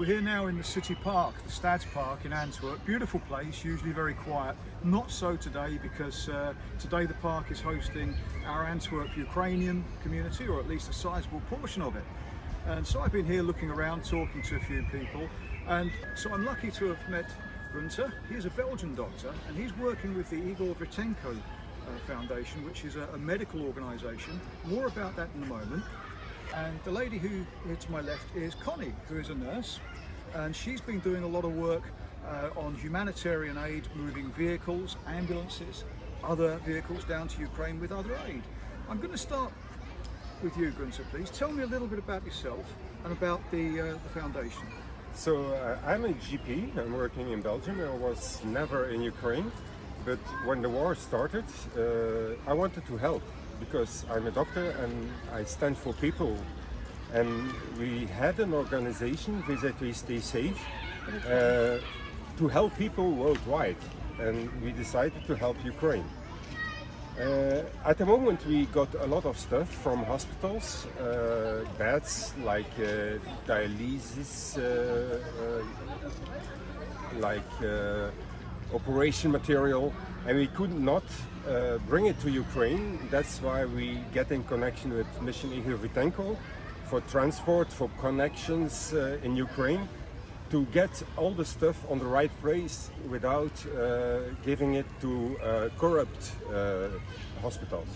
We're here now in the city park, the Stadspark in Antwerp. Beautiful place, usually very quiet. Not so today because today the park is hosting our Antwerp Ukrainian community, or at least a sizable portion of it. And so I've been here looking around, talking to a few people. And so I'm lucky to have met Günter. He's a Belgian doctor and he's working with the Ihor Vitenko Foundation, which is a medical organisation. More about that in a moment. And the lady who here to my left is Connie, who is a nurse, and she's been doing a lot of work on humanitarian aid, moving vehicles, ambulances, other vehicles down to Ukraine with other aid. I'm going to start with you, Günter, please. Tell me a little bit about yourself and about the foundation. So I'm a GP, I'm working in Belgium. I was never in Ukraine, but when the war started, I wanted to help, because I'm a doctor and I stand for people. And we had an organization, Vis-à-vis Stay Safe, to help people worldwide. And we decided to help Ukraine. At the moment we got a lot of stuff from hospitals, beds like dialysis, operation material, and we could not bring it to Ukraine. That's why we get in connection with Mission Ihor Vitenko for transport, for connections in Ukraine, to get all the stuff on the right place without giving it to corrupt hospitals.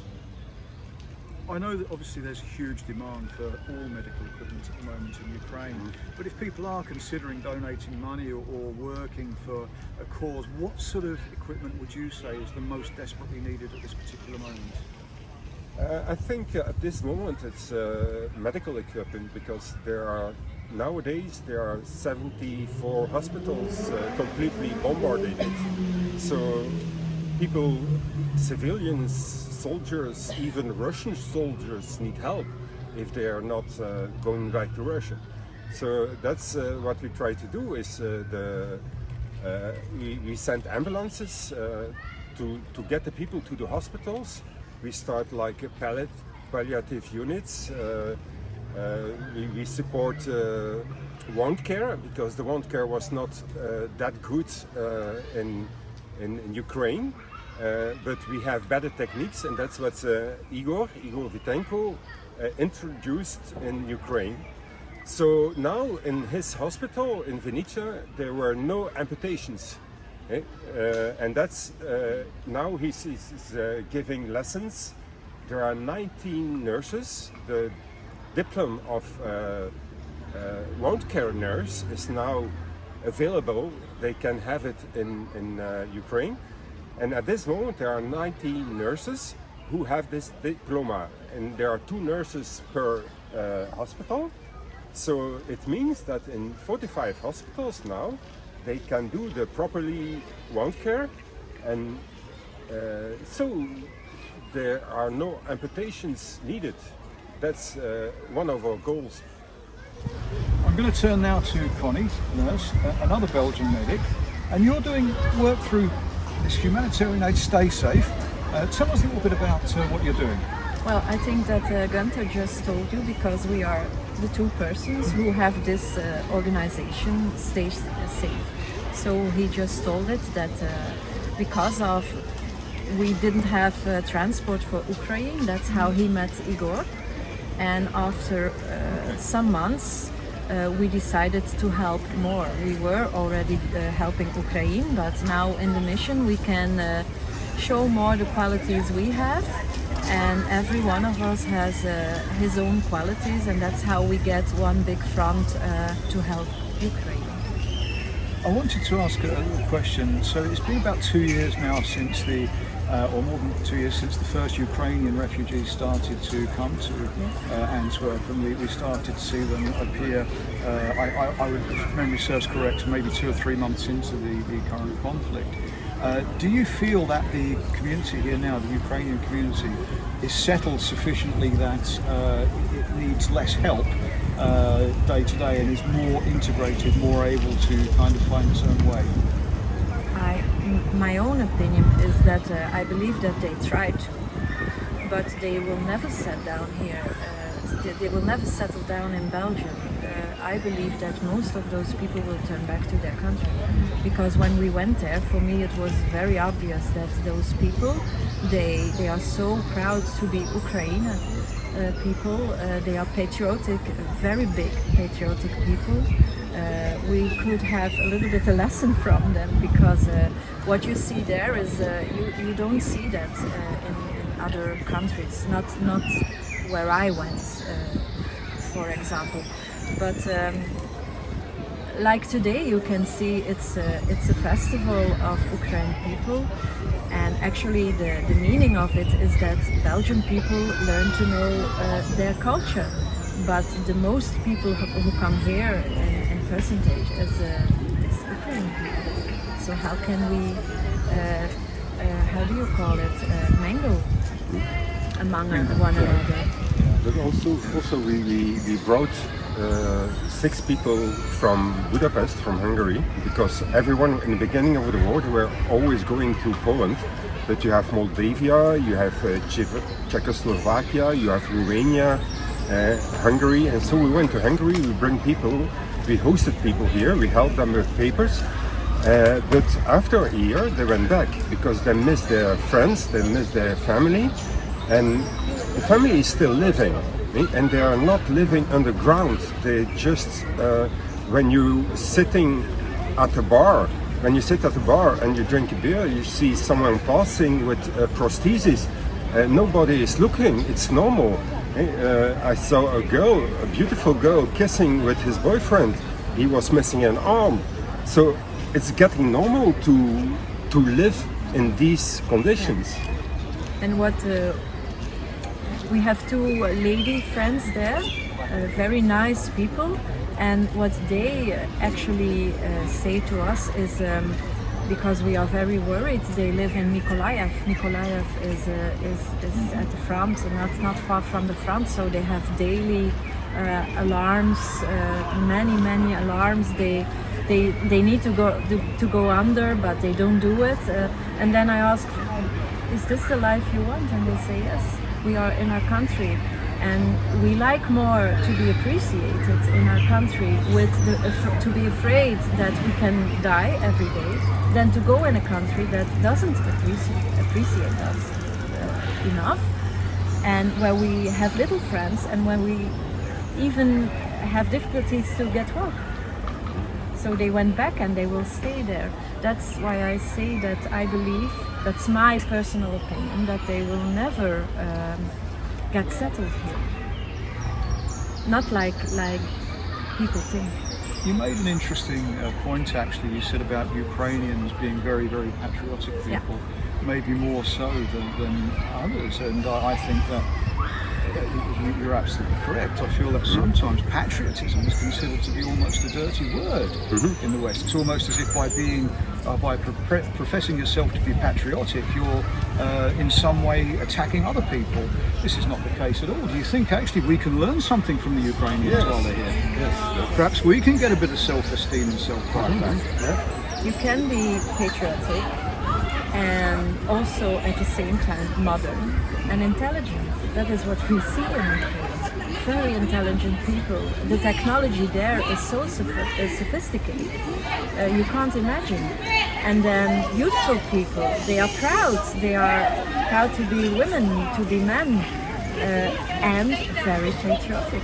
I know that obviously there's a huge demand for all medical equipment at the moment in Ukraine, but if people are considering donating money or working for a cause, what sort of equipment would you say is the most desperately needed at this particular moment? I think at this moment it's medical equipment, because nowadays there are 74 hospitals completely bombarded. So people, civilians, soldiers, even Russian soldiers need help if they are not going back to Russia. So that's what we try to do, is we send ambulances to get the people to the hospitals. We start like palliative units. We support wound care, because the wound care was not that good in Ukraine. But we have better techniques, and that's what Ihor Vitenko introduced in Ukraine. So now in his hospital in Vinnytsia there were no amputations. And that's now he's giving lessons. There are 19 nurses. The diploma of wound care nurse is now available. They can have it in Ukraine. And at this moment there are 19 nurses who have this diploma, and there are 2 nurses per hospital. So it means that in 45 hospitals now they can do the properly wound care, and so there are no amputations needed. That's one of our goals. I'm going to turn now to Connie, nurse, another Belgian medic, and you're doing work through this humanitarian aid Stay Safe. Tell us a little bit about what you're doing. Well, I think that Günter just told you, because we are the 2 persons who have this organization, Stay Safe. So he just told it that because of we didn't have transport for Ukraine, that's how he met Ihor. And after some months, we decided to help more. We were already helping Ukraine, but now in the mission we can show more the qualities we have, and every one of us has his own qualities, and that's how we get one big front to help Ukraine. I wanted to ask a question. So it's been about 2 years now since or more than 2 years since the first Ukrainian refugees started to come to Antwerp, and we started to see them appear, I would, if memory serves correct, maybe 2 or 3 months into the current conflict. Do you feel that the community here now, the Ukrainian community, is settled sufficiently that it needs less help day to day and is more integrated, more able to kind of find its own way? My own opinion is that I believe that they tried, but they will never settle down here. They will never settle down in Belgium. I believe that most of those people will turn back to their country. Because when we went there, for me it was very obvious that those people, they are so proud to be Ukrainian people. They are patriotic, very big patriotic people. We could have a little bit a lesson from them, because what you see there is you don't see that in other countries, not where I went, for example. But like today, you can see it's a festival of Ukrainian people, and actually the meaning of it is that Belgian people learn to know their culture, but the most people who come here in percentage is Ukrainian people. So how can we, how do you call it, mingle among one another? But also we brought 6 people from Budapest, from Hungary, because everyone in the beginning of the war they were always going to Poland. But you have Moldavia, you have Czechoslovakia, you have Romania, Hungary, and so we went to Hungary. We bring people, we hosted people here, we helped them with papers. But after a year, they went back because they missed their friends, they missed their family, and the family is still living, and they are not living underground. They just, when you sitting at a bar, when you sit at a bar and you drink a beer, you see someone passing with prosthesis. Nobody is looking. It's normal. I saw a girl, a beautiful girl, kissing with his boyfriend. He was missing an arm. So it's getting normal to live in these conditions. And what we have 2 lady friends there, very nice people, and what they actually say to us is, because we are very worried, they live in Mykolaiv. Mykolaiv is at the front, and not far from the front, so they have daily alarms, many alarms. They need to go under, but they don't do it. And then I ask, is this the life you want? And they say yes. We are in our country, and we like more to be appreciated in our country, to be afraid that we can die every day, than to go in a country that doesn't appreciate us enough, and where we have little friends, and when we even have difficulties to get work. So they went back and they will stay there. That's why I say that I believe, that's my personal opinion, that they will never get settled here. Not like people think. You made an interesting point actually. You said about Ukrainians being very, very patriotic people, maybe more so than others, and I think that you're absolutely correct. I feel that sometimes patriotism is considered to be almost a dirty word in the West. It's almost as if by professing yourself to be patriotic, you're in some way attacking other people. This is not the case at all. Do you think actually we can learn something from the Ukrainians while they're here? Yes. Perhaps we can get a bit of self-esteem and self-pride back. You can be patriotic and also at the same time modern and intelligent. That is what we see in Ukraine. Very intelligent people. The technology there is so sophisticated. You can't imagine. And then beautiful people. They are proud. They are proud to be women, to be men, and very patriotic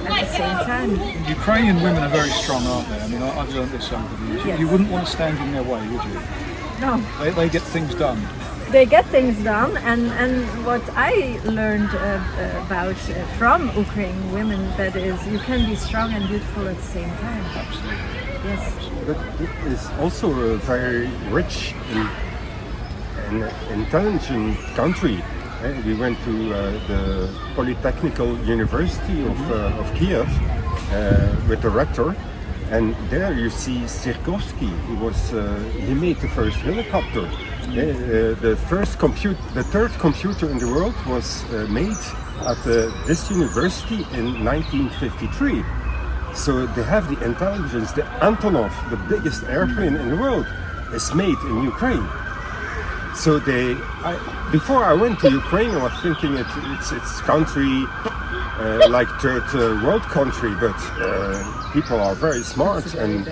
at the same time. Ukrainian women are very strong, aren't they? I mean, I've learned this over the years. Yes. You wouldn't want to stand in their way, would you? No. They get things done. They get things done, and what I learned about from Ukrainian women, that is, you can be strong and beautiful at the same time. Absolutely. Yes. But it is also a very rich and intelligent country. We went to the Polytechnical University of Kiev with the rector, and there you see Sirkovsky. He made the first helicopter. The third computer in the world was made at this university in 1953. So they have the intelligence. The Antonov, the biggest airplane in the world, is made in Ukraine. So before I went to Ukraine, I was thinking it's country like third world country, but people are very smart and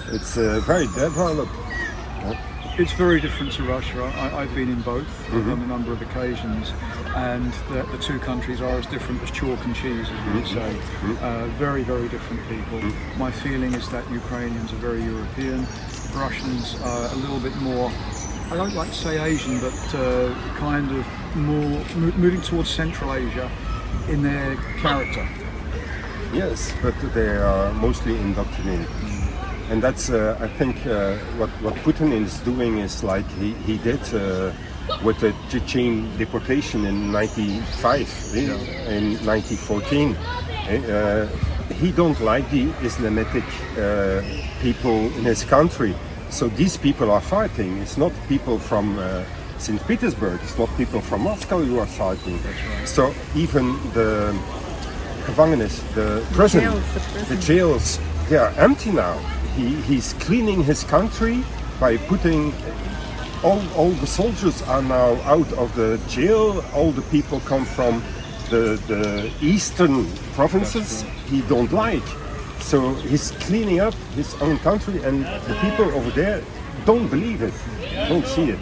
it's very developed. It's very different to Russia. I've been in both on a number of occasions, and the two countries are as different as chalk and cheese, as we would say. Very, very different people. My feeling is that Ukrainians are very European. Russians are a little bit more, I don't like to say Asian, but kind of more moving towards Central Asia in their character. Yes, but they are mostly indoctrinated. And that's, I think, what Putin is doing is like he did with the Chechen deportation in '95, in 1914. He don't like the Islamic people in his country. So these people are fighting. It's not people from St. Petersburg, it's not people from Moscow who are fighting. Right. So even the gevangenis, the prison, the jails, they are empty now. He's cleaning his country by putting all the soldiers are now out of the jail. All the people come from the eastern provinces he don't like. So he's cleaning up his own country, and the people over there don't believe it, don't see it.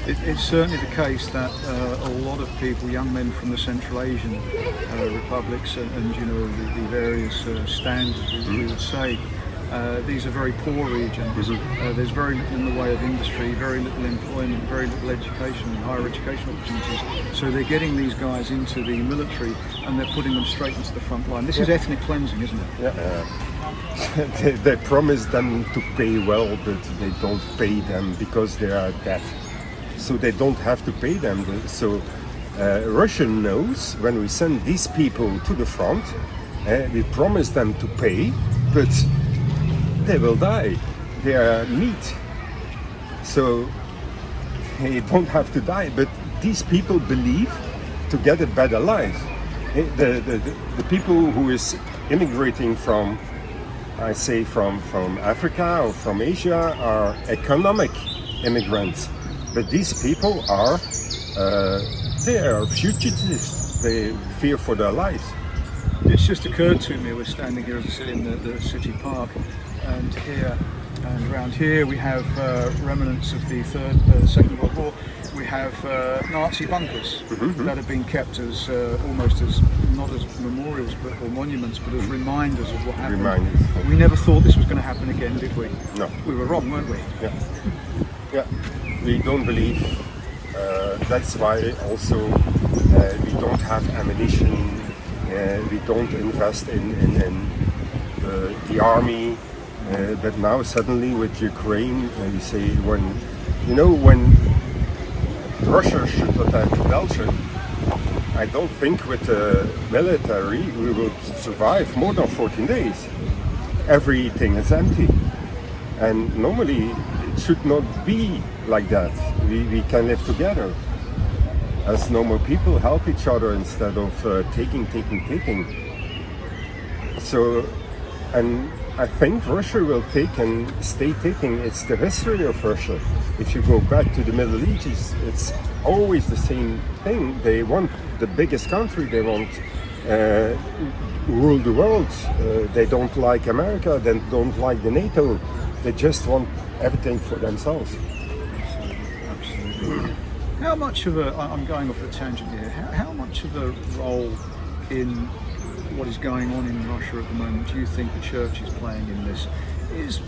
It's certainly the case that a lot of people, young men from the Central Asian republics and you know the various stands, we would say, these are very poor regions. There's very little in the way of industry, very little employment, very little education, higher education opportunities. So they're getting these guys into the military and they're putting them straight into the front line. This is ethnic cleansing, isn't it? Yeah. They promise them to pay well, but they don't pay them because they are dead. So they don't have to pay them. So Russia knows when we send these people to the front, we promise them to pay, but they will die. They are meat. So they don't have to die. But these people believe to get a better life. The people who is immigrating from, I say from Africa or from Asia are economic immigrants. But these people are, they are fugitives. They fear for their lives. It's just occurred to me, we're standing here in the city park, and here and around here we have remnants of the Second World War. We have Nazi bunkers that have been kept as almost as, not as memorials but or monuments, but as reminders of what happened. Reminders. We never thought this was going to happen again, did we? No. We were wrong, weren't we? Yeah. Yeah. We don't believe. That's why also we don't have ammunition. We don't invest in the army. But now suddenly with Ukraine, we say when Russia should attack Belgium, I don't think with the military we will survive more than 14 days. Everything is empty, and normally it should not be like that. We can live together as normal people, help each other instead of taking. So, and I think Russia will take and stay taking. It's the history of Russia. If you go back to the Middle East, it's always the same thing. They want the biggest country. They want rule the world. They don't like America. They don't like the NATO. They just want everything for themselves. Absolutely. How much of a, I'm going off a tangent here, how much of a role in what is going on in Russia at the moment do you think the church is playing in this? Is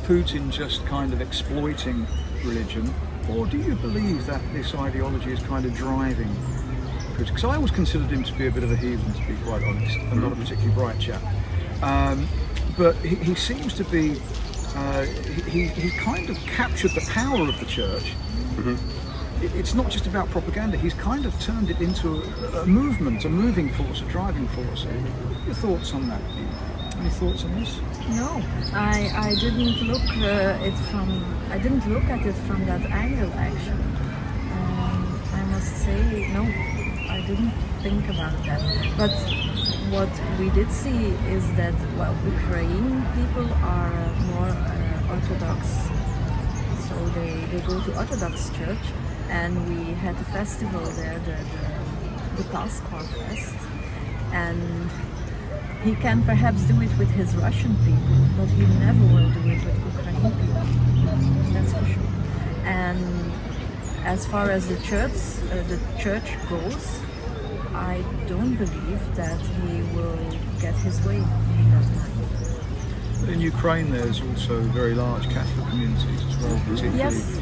Putin just kind of exploiting religion, or do you believe that this ideology is kind of driving Putin? Because I always considered him to be a bit of a heathen, to be quite honest, and not a particularly bright chap. But he seems to be, he kind of captured the power of the church. It's not just about propaganda. He's kind of turned it into a movement, a moving force, a driving force. Your thoughts on that? Any thoughts on this? No, I didn't look at it from that angle actually. I must say no, I didn't think about that. But what we did see is that Ukrainian people are more Orthodox, so they go to Orthodox church. And we had a festival there, the Passport Fest, and he can perhaps do it with his Russian people, but he never will do it with Ukrainian people. That's for sure. And as far as the church goes, I don't believe that he will get his way in that matter. In Ukraine, there's also very large Catholic communities as well, particularly. Yes,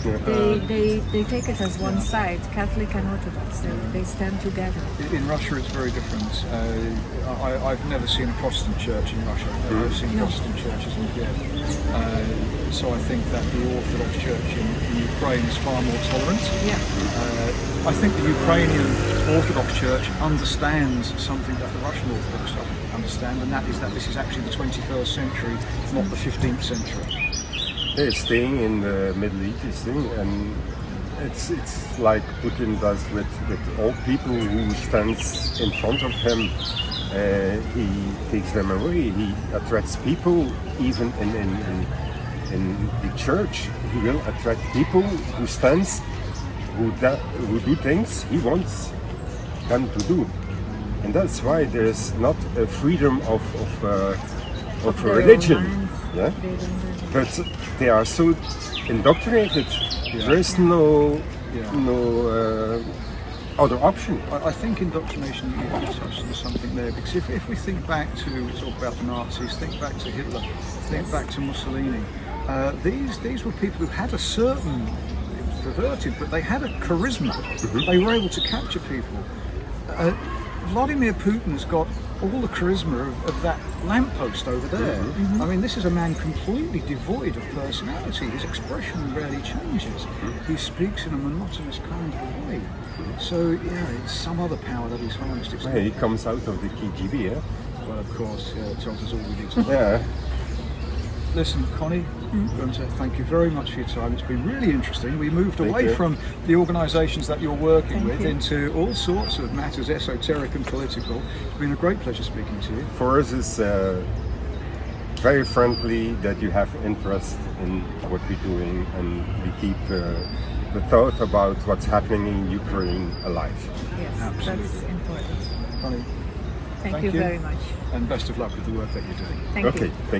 they take it as one side, Catholic and Orthodox. They stand together. In Russia, it's very different. I've never seen a Protestant church in Russia. I've seen Protestant churches in Kiev. So I think that the Orthodox Church in Ukraine is far more tolerant. Yeah. I think the Ukrainian Orthodox Church understands something that the Russian Orthodox doesn't understand, and that is that this is actually the 21st century, not the 15th century. They're staying in the Middle East thing, and it's like Putin does with all people who stands in front of him. He takes them away. He attracts people, even in the church. He will attract people who stands, who do things he wants them to do. And that's why there's not a freedom of religion, yeah. But they are so indoctrinated. There is no other option. I think indoctrination, you touched on something there, because if we think back to, talk about the Nazis, think back to Hitler, think back to Mussolini, these were people who had a certain, it was perverted, but they had a charisma. They were able to capture people. Vladimir Putin's got all the charisma of that lamppost over there. I mean, this is a man completely devoid of personality. His expression rarely changes. He speaks in a monotonous kind of way. So, yeah, it's some other power that he's harnessed. Yeah, he comes out of the KGB, yeah? Well, of course, tells us all we need to know. Yeah. Listen, Connie, Günter, thank you very much for your time. It's been really interesting. We moved Thank away you. from the organisations that you're working Thank with you. into all sorts of matters, esoteric and political. It's been a great pleasure speaking to you. For us, it's very friendly that you have interest in what we're doing, and we keep the thought about what's happening in Ukraine alive. Yes, Absolutely. that's important. Connie, Thank you very much. and best of luck with the work that you're doing. Thank you. Okay. Thank